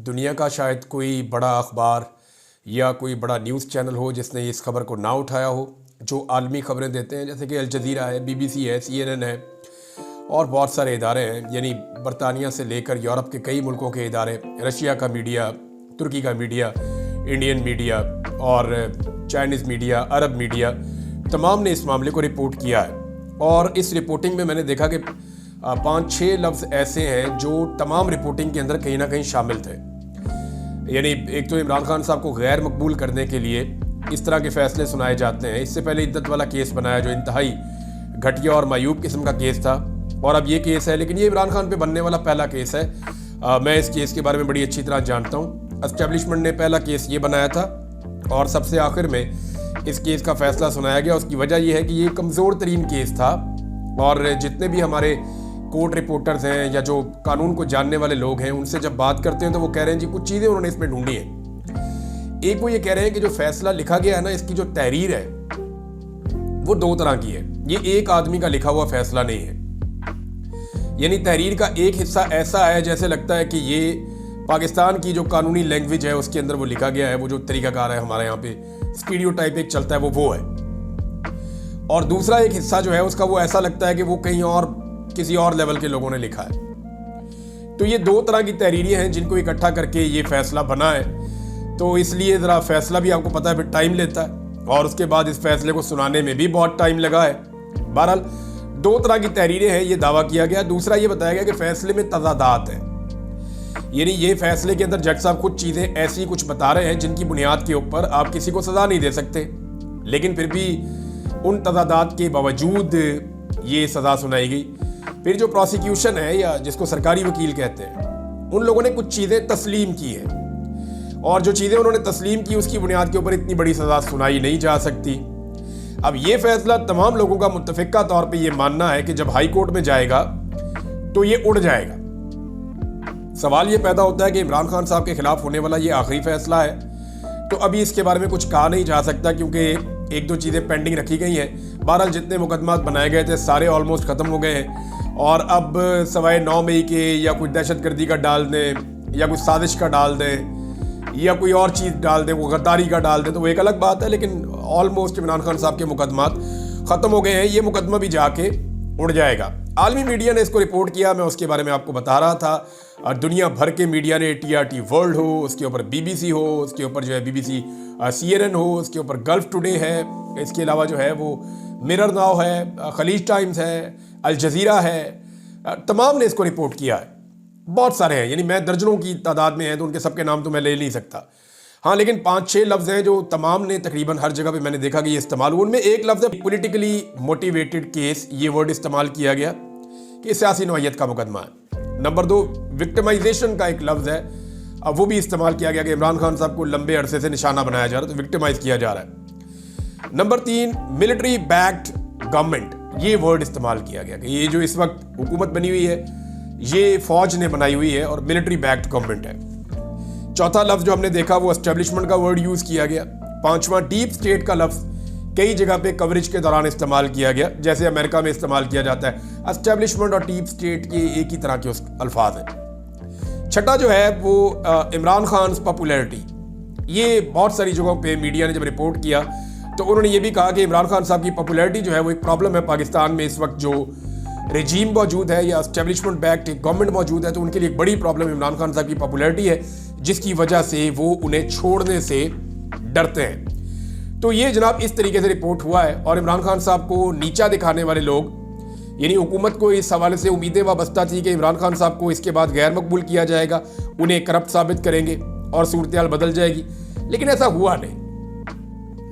दुनिया का शायद कोई बड़ा अखबार या कोई बड़ा न्यूज़ चैनल हो जिसने इस खबर को ना उठाया हो, जो आलमी खबरें देते हैं, जैसे कि अल जज़ीरा है, BBC है, CNN है और बहुत सारे इदारे हैं। यानी बरतानिया से लेकर यूरोप के कई मुल्कों के इदारे, रशिया का मीडिया, तुर्की का मीडिया, इंडियन मीडिया और चाइनीज़ मीडिया, अरब मीडिया, तमाम ने इस मामले को रिपोर्ट किया है। और इस रिपोर्टिंग में मैंने देखा कि 5-6 लफ्ज़ ऐसे हैं जो तमाम रिपोर्टिंग के अंदर कहीं ना कहीं शामिल थे। यानी एक तो इमरान खान साहब को गैर मकबूल करने के लिए इस तरह के फ़ैसले सुनाए जाते हैं। इससे पहले इद्दत वाला केस बनाया जो इंतहाई घटिया और मायूब किस्म का केस था, और अब ये केस है। लेकिन ये इमरान खान पे बनने वाला पहला केस है। मैं इस केस के बारे में बड़ी अच्छी तरह जानता हूँ। एस्टेब्लिशमेंट ने पहला केस ये बनाया था और सबसे आखिर में इस केस का फैसला सुनाया गया। उसकी वजह यह है कि ये कमज़ोर तरीन केस था और जितने भी हमारे कोर्ट रिपोर्टर्स हैं या जो कानून को जानने वाले लोग हैं, उनसे जब बात करते हैं तो वो कह रहे हैं जी कुछ चीज़ें उन्होंने इसमें ढूंढी हैं। एक वो ये कह रहे हैं कि जो फैसला लिखा गया है ना, इसकी जो तहरीर है वो 2 तरह की है। ये एक आदमी का लिखा हुआ फैसला नहीं है। यानी तहरीर का एक हिस्सा ऐसा है जैसे लगता है कि ये पाकिस्तान की जो कानूनी लैंग्वेज है उसके अंदर वो लिखा गया है। वो जो तरीकाकार है हमारे यहाँ पे स्टीरियोटाइप एक चलता है वो है। और दूसरा एक हिस्सा जो है उसका वो ऐसा लगता है कि वो कहीं और किसी और लेवल के लोगों ने लिखा है। तो ये 2 तरह की तहरीरें हैं जिनको इकट्ठा करके ये फैसला बना है। तो इसलिए ज़रा फैसला भी आपको पता है फिर टाइम लेता है और उसके बाद इस फैसले को सुनाने में भी बहुत टाइम लगा है। बहरहाल 2 तरह की तहरीरें हैं, ये दावा किया गया। दूसरा ये बताया गया कि फैसले में तजादात है। यानी ये फैसले के अंदर जज साहब कुछ चीज़ें ऐसी कुछ बता रहे हैं जिनकी बुनियाद के ऊपर आप किसी को सज़ा नहीं दे सकते, लेकिन फिर भी उन तजादात के बावजूद ये सज़ा सुनाई गई। फिर जो प्रोसिक्यूशन है या जिसको सरकारी वकील कहते हैं, उन लोगों ने कुछ चीज़ें तस्लीम की हैं और जो चीज़ें उन्होंने तस्लीम की उसकी बुनियाद के ऊपर इतनी बड़ी सज़ा सुनाई नहीं जा सकती। अब ये फैसला तमाम लोगों का मुत्तफ़िका तौर पे ये मानना है कि जब हाई कोर्ट में जाएगा तो ये उड़ जाएगा। सवाल ये पैदा होता है कि इमरान खान साहब के खिलाफ होने वाला ये आखिरी फैसला है, तो अभी इसके बारे में कुछ कहा नहीं जा सकता क्योंकि 1-2 चीज़ें पेंडिंग रखी गई हैं। बहरहाल जितने मुकदमात बनाए गए थे सारे ऑलमोस्ट ख़त्म हो गए हैं और अब सवाए 9 मई के या कोई दहशतगर्दी का डाल दें या कोई साजिश का डाल दें या कोई और चीज़ डाल दें, वो गद्दारी का डाल दें, तो वो एक अलग बात है। लेकिन ऑलमोस्ट इमरान खान साहब के मुकदमात ख़त्म हो गए हैं। ये मुकदमा भी जाके उड़ जाएगा। आलमी मीडिया ने इसको रिपोर्ट किया, मैं उसके बारे में आपको बता रहा था। और दुनिया भर के मीडिया ने, TRT वर्ल्ड हो, उसके ऊपर BBC हो, उसके ऊपर जो है BBC CNN हो, उसके ऊपर गल्फ टुडे है, इसके अलावा जो है वो मिरर नाउ है, खलीज टाइम्स है, अल जज़ीरा है, तमाम ने इसको रिपोर्ट किया है। बहुत सारे हैं, यानी मैं दर्जनों की तादाद में हैं तो उनके सबके नाम तो मैं ले नहीं सकता। हाँ, लेकिन 5-6 लफ्ज़ हैं जो तमाम ने तकरीबन हर जगह पे मैंने देखा कि ये इस्तेमाल हुआ। उनमें एक लफ्ज़ है पॉलिटिकली मोटिवेटेड केस, ये वर्ड इस्तेमाल किया गया कि सियासी नौइयत का मुकदमा है। नंबर 2 विक्टिमाइजेशन का एक लफ्ज़ है, अब वो भी इस्तेमाल किया गया कि इमरान खान साहब को लंबे अरसे से निशाना बनाया जा रहा है, तो विक्टिमाइज किया जा रहा है। नंबर 3 मिलिट्री बैक्ड गवर्नमेंट, ये वर्ड इस्तेमाल किया गया कि ये जो इस वक्त हुकूमत बनी हुई है ये फौज ने बनाई हुई है और मिलिट्री बैक्ड गवर्नमेंट है। चौथा लफ्ज़ जो हमने देखा वो एस्टेब्लिशमेंट का वर्ड यूज़ किया गया। 5वां डीप स्टेट का लफ्ज़ कई जगह पे कवरेज के दौरान इस्तेमाल किया गया, जैसे अमेरिका में इस्तेमाल किया जाता है। एस्टेब्लिशमेंट और डीप स्टेट के एक ही तरह के अल्फाज हैं। छठा जो है वो इमरान खान पॉपुलैरिटी, ये बहुत सारी जगहों पे मीडिया ने जब रिपोर्ट किया तो उन्होंने ये भी कहा कि इमरान खान साहब की पॉपुलैरिटी जो है वो एक प्रॉब्लम है पाकिस्तान में। इस वक्त जो रेजीम मौजूद है या एस्टेब्लिशमेंट बैक्ड गवर्नमेंट मौजूद है तो उनके लिए एक बड़ी प्रॉब्लम इमरान खान साहब की पॉपुलैरिटी है, जिसकी वजह से वो उन्हें छोड़ने से डरते हैं। तो ये जनाब इस तरीके से रिपोर्ट हुआ है और इमरान खान साहब को नीचा दिखाने वाले लोग, यानी हुकूमत को इस हवाले से उम्मीदें वाबस्ता थी कि इमरान खान साहब को इसके बाद गैर मकबूल किया जाएगा, उन्हें करप्ट साबित करेंगे और सूरत बदल जाएगी, लेकिन ऐसा हुआ नहीं।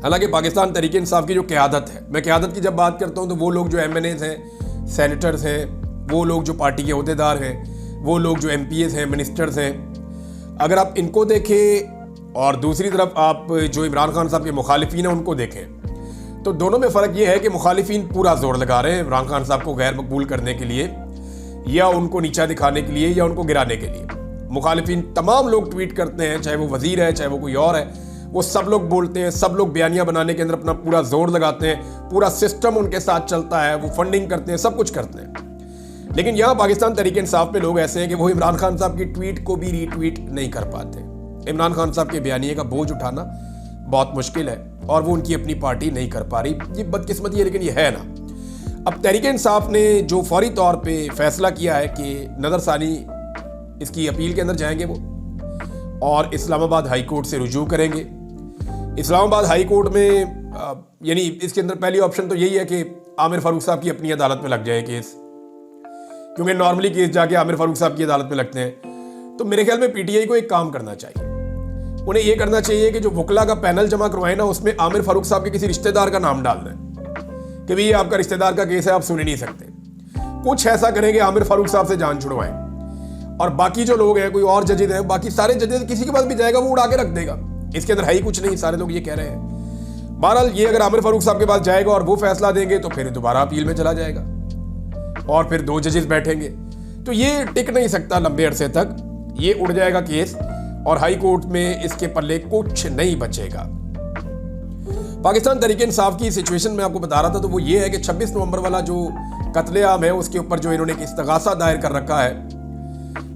हालांकि पाकिस्तान तहरीक इंसाफ की जो क़यादत है, मैं क़यादत की जब बात करता हूँ तो वो लोग जो MNAs हैं, सेनेटर्स हैं, वो लोग जो पार्टी के अहदेदार हैं, वो लोग जो MPs हैं, मिनिस्टर्स हैं, अगर आप इनको देखें और दूसरी तरफ आप जो इमरान खान साहब के मुखालिफिन हैं उनको देखें तो दोनों में फ़र्क ये है कि मुखालिफिन पूरा जोर लगा रहे हैं इमरान खान साहब को गैर मकबूल करने के लिए या उनको नीचा दिखाने के लिए या उनको गिराने के लिए। मुखालिफिन तमाम लोग ट्वीट करते हैं, चाहे वो वज़ीर है चाहे वो कोई और है, वो सब लोग बोलते हैं, सब लोग बयानियाँ बनाने के अंदर अपना पूरा जोर लगाते हैं, पूरा सिस्टम उनके साथ चलता है, वो फंडिंग करते हैं, सब कुछ करते हैं। लेकिन यहाँ पाकिस्तान तहरीक इंसाफ में लोग ऐसे हैं कि वो इमरान खान साहब की ट्वीट को भी रीट्वीट नहीं कर पाते। इमरान खान साहब के बयानिए का बोझ उठाना बहुत मुश्किल है और वो उनकी अपनी पार्टी नहीं कर पा रही। ये बदकिस्मती है, लेकिन ये है ना। अब तहरीक इंसाफ ने जो फौरी तौर पे फैसला किया है कि नज़रसानी इसकी अपील के अंदर जाएंगे वो, और इस्लामाबाद हाई कोर्ट से रुजू करेंगे। इस्लामाबाद हाई कोर्ट में यानी इसके अंदर पहली ऑप्शन तो यही है कि आमिर फारूक साहब की अपनी अदालत में लग जाए केस, क्योंकि नॉर्मली केस जाके आमिर फारूक साहब की अदालत में लगते हैं। तो मेरे ख्याल में पीटीआई को एक काम करना चाहिए, उन्हें यह करना चाहिए कि जो वकला का पैनल जमा करवाए ना, उसमें आमिर फारूक साहब के किसी रिश्तेदार का नाम डालना है कि भाई आपका रिश्तेदार का केस है, आप सुन ही नहीं सकते। कुछ ऐसा करेंगे, आमिर फारूक साहब से जान छुड़वाएं, और बाकी जो लोग हैं, कोई और जजेज हैं, बाकी सारे जजेज किसी के पास भी जाएगा वो उड़ा के रख देगा। इसके अंदर है ही कुछ नहीं, सारे लोग ये कह रहे हैं। बहरहाल ये अगर आमिर फारूक साहब के पास जाएगा और वो फैसला देंगे तो फिर दोबारा अपील में चला जाएगा और फिर 2 जजेस बैठेंगे। तो ये टिक नहीं सकता लंबे अरसे तक, ये उड़ जाएगा केस और हाई कोर्ट में इसके पल्ले कुछ नहीं बचेगा। पाकिस्तान तहरीक इंसाफ की सिचुएशन में आपको बता रहा था, तो वो ये है कि 26 नवंबर वाला जो कत्लेआम है उसके ऊपर जो इन्होंने इस्तगासा दायर कर रखा है,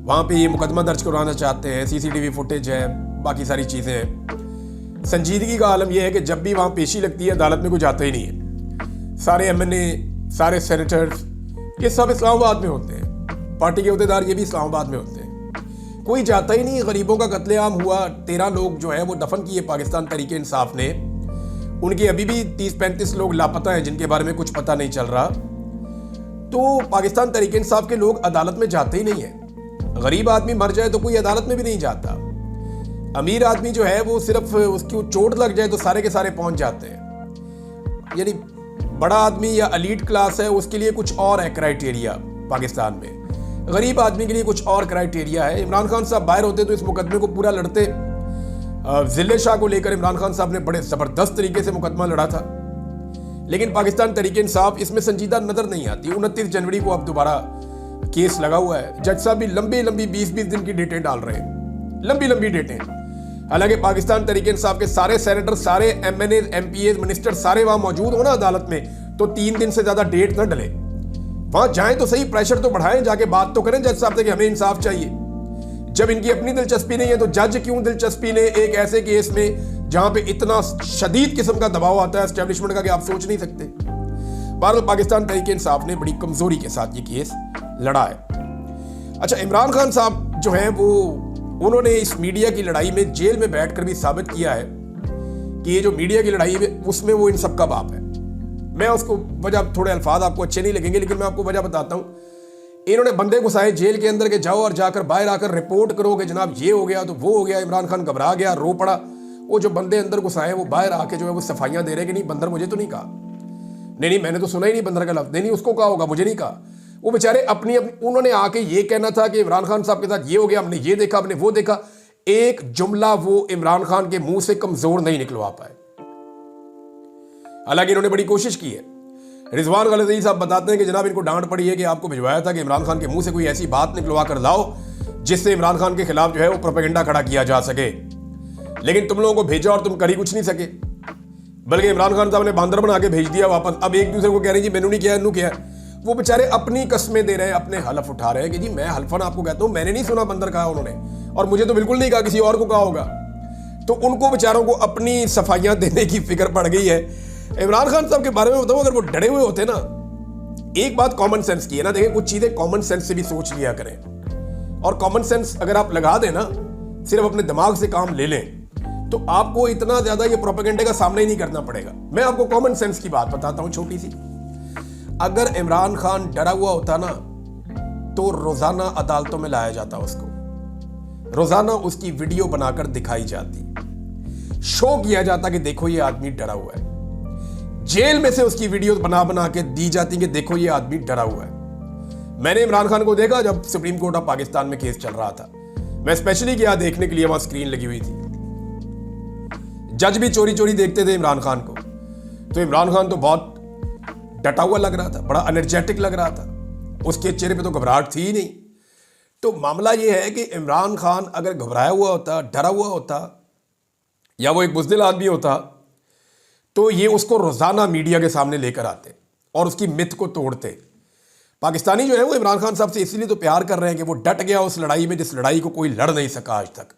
वहाँ पे ये मुकदमा दर्ज करवाना चाहते हैं। सीसीटीवी फुटेज है, बाकी सारी चीज़ें हैं। संजीदगी का आलम यह है कि जब भी वहाँ पेशी लगती है अदालत में कोई जाता ही नहीं है। सारे एमएनए, सारे सेनेटर्स, ये सब इस्लामाबाद में होते हैं। पार्टी के अहदेदार ये भी इस्लामाबाद में होते हैं, कोई जाता ही नहीं। गरीबों का कत्लेआम हुआ, 13 लोग जो है वो दफन किए पाकिस्तान तहरीक इंसाफ ने। उनके अभी भी 30-35 लोग लापता हैं जिनके बारे में कुछ पता नहीं चल रहा। तो पाकिस्तान तहरीक इंसाफ के लोग अदालत में जाते ही नहीं है। गरीब आदमी मर जाए तो कोई अदालत में भी नहीं जाता। अमीर आदमी जो है वो सिर्फ उसकी चोट लग जाए तो सारे के सारे पहुंच जाते हैं। यानी बड़ा आदमी या एलीट क्लास है, उसके लिए कुछ और है क्राइटेरिया पाकिस्तान में। गरीब आदमी के लिए कुछ और क्राइटेरिया है। इमरान खान साहब बाहर होते तो इस मुकदमे को पूरा लड़ते। जिले शाह को लेकर इमरान खान साहब ने बड़े ज़बरदस्त तरीके से मुकदमा लड़ा था, लेकिन पाकिस्तान तहरीक इंसाफ इसमें संजीदा नजर नहीं आती। 29 जनवरी को अब दोबारा केस लगा हुआ है। जज साहब भी लंबी 20-20 दिन की डेटें डाल रहे हैं, लंबी डेटें। हालांकि पाकिस्तान तहरीक इंसाफ के सारे सेनेटर, सारे एमएनए, एमपीए, मिनिस्टर सारे वहां मौजूद हो ना अदालत में, तो 3 दिन से ज्यादा डेट ना डले। वहां जाएं तो सही, प्रेशर तो बढ़ाएं, जाके बात तो करें जज साहब से कि हमें इंसाफ चाहिए। जब इनकी अपनी दिलचस्पी नहीं है तो जज क्यों दिलचस्पी ले एक ऐसे केस में जहां पे इतना शदीद किस्म का दबाव आता है एस्टेब्लिशमेंट का कि आप सोच नहीं सकते। बहरहाल पाकिस्तान तहरीक इंसाफ ने बड़ी कमजोरी के साथ ये केस लड़ा है। अच्छा, इमरान खान साहब जो हैं वो उन्होंने इस मीडिया की लड़ाई में जेल में बैठकर भी साबित किया है कि ये जो मीडिया की लड़ाई है उसमें वो इन सब का बाप है। मैं उसको वजह, थोड़े अल्फाज आपको अच्छे नहीं लगेंगे लेकिन मैं आपको वजह बताता हूँ। इन्होंने बंदे घुसाए जेल के अंदर के जाओ और जाकर बाहर आकर रिपोर्ट करो कि जनाब ये हो गया तो वो हो गया। इमरान खान घबरा गया, रो पड़ा। वो जो बंदे अंदर घुसाए वो बाहर आके जो है वो सफाइयाँ दे रहे कि नहीं बंदर मुझे तो नहीं कहा, नहीं मैंने तो सुना ही नहीं बंदर का लफ्ज़, नहीं उसको कहा होगा, मुझे नहीं कहा। वो बेचारे अपनी उन्होंने आके ये कहना था कि इमरान खान साहब के साथ ये हो गया, हमने ये देखा, हमने वो देखा। एक जुमला वो इमरान खान के मुंह से कमजोर नहीं निकलवा पाए। हालांकि इन्होंने बड़ी कोशिश की है। रिजवान गलज़ई साहब बताते हैं कि जनाब इनको डांट पड़ी है कि आपको भिजवाया था कि इमरान खान के मुंह से कोई ऐसी बात निकलवा कर लाओ जिससे इमरान खान के खिलाफ जो है वो प्रोपेगेंडा खड़ा किया जा सके, लेकिन तुम लोगों को भेजा और तुम कर ही कुछ नहीं सके। बल्कि इमरान खान साहब ने बांदर बना के भेज दिया वापस। अब एक दूसरे को कह रहे हैं जी मैंने नहीं किया, इन्हों किया। वो बेचारे अपनी कस्में दे रहे हैं, अपने हलफ उठा रहे हैं कि जी मैं हल्फन आपको कहता हूं मैंने नहीं सुना बंदर कहा उन्होंने, और मुझे तो बिल्कुल नहीं कहा, किसी और को कहा होगा। तो उनको बेचारों को अपनी सफाइयां देने की फिक्र पड़ गई है। इमरान खान साहब के बारे में बताऊं, अगर वो डरे हुए होते ना, एक बात कॉमन सेंस की है ना, देखें कुछ चीजें कॉमन सेंस से भी सोच लिया करें। और कॉमन सेंस अगर आप लगा दें ना, सिर्फ अपने दिमाग से काम ले लें, तो आपको इतना ज्यादा ये प्रोपेगेंडे का सामना ही नहीं करना पड़ेगा। मैं आपको कॉमन सेंस की बात बताता हूं छोटी सी। अगर इमरान खान डरा हुआ होता ना तो रोजाना अदालतों में लाया जाता, उसको रोजाना उसकी वीडियो बनाकर दिखाई जाती, शो किया जाता कि देखो ये आदमी डरा हुआ है। जेल में से उसकी वीडियो बना के दी जाती कि देखो ये आदमी डरा हुआ है। मैंने इमरान खान को देखा जब सुप्रीम कोर्ट ऑफ पाकिस्तान में केस चल रहा था। मैं स्पेशली गया देखने के लिए, वहां स्क्रीन लगी हुई थी। जज भी चोरी चोरी देखते थे इमरान खान को। तो इमरान खान तो बहुत डटा हुआ लग रहा था, बड़ा एनर्जेटिक लग रहा था, उसके चेहरे पे तो घबराहट थी ही नहीं। तो मामला यह है कि इमरान खान अगर घबराया हुआ होता, डरा हुआ होता, या वो एक बुज़दिल आदमी होता, तो ये उसको रोजाना मीडिया के सामने लेकर आते और उसकी मिथ को तोड़ते। पाकिस्तानी जो है वो इमरान खान साहब से इसीलिए तो प्यार कर रहे हैं कि वो डट गया उस लड़ाई में जिस लड़ाई को कोई लड़ नहीं सका आज तक।